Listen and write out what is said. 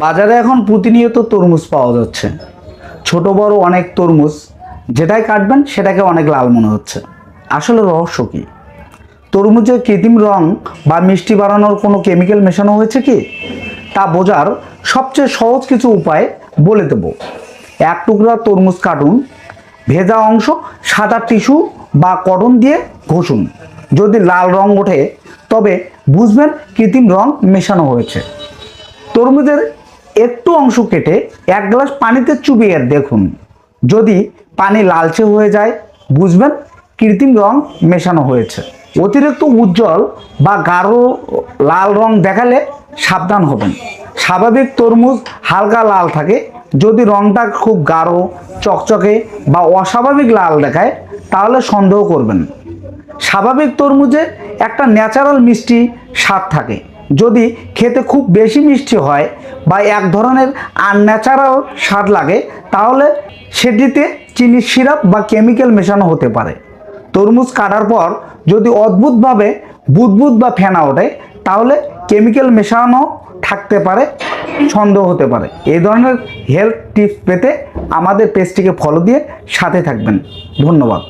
বাজারে এখন প্রতিনিয়ত তরমুজ পাওয়া যাচ্ছে, ছোট বড় অনেক তরমুজ। যেটাই কাটবেন সেটাকে অনেক লাল মনে হচ্ছে। আসলে রহস্য কি? তরমুজে কৃত্রিম রং বা মিষ্টি বাড়ানোর কোনো কেমিক্যাল মেশানো হয়েছে কি? তা বোঝার সবচেয়ে সহজ কিছু উপায় বলে দেব। এক টুকরা তরমুজ কাটুন, ভেজা অংশ সাদা টিস্যু বা কটন দিয়ে ঘষুন। যদি লাল রং ওঠে তবে বুঝবেন কৃত্রিম রং মেশানো হয়েছে। তরমুজের একটু অংশ কেটে এক গ্লাস পানিতে চুবিয়ে দেখুন। যদি পানি লালচে হয়ে যায় বুঝবেন কৃত্রিম রং মেশানো হয়েছে। অতিরিক্ত উজ্জ্বল বা গাঢ় লাল রং দেখালে সাবধান হবেন। স্বাভাবিক তরমুজ হালকা লাল থাকে। যদি রংটা খুব গাঢ়, চকচকে বা অস্বাভাবিক লাল দেখায় তাহলে সন্দেহ করবেন। স্বাভাবিক তরমুজে একটা ন্যাচারাল মিষ্টি স্বাদ থাকে। যদি খেতে খুব বেশি মিষ্টি হয় বা এক ধরনের আনন্যাচারাল স্বাদ লাগে তাহলে সেটিতে চিনির সিরাপ বা কেমিক্যাল মেশানো হতে পারে। তরমুজ কাটার পর যদি অদ্ভুতভাবে বুদবুদ বা ফেনা ওঠে তাহলে কেমিক্যাল মেশানো থাকতে পারে, সন্দেহ হতে পারে। এই ধরনের হেলথ টিপস পেতে আমাদের পেজটিকে ফলো দিয়ে সাথে থাকবেন। ধন্যবাদ।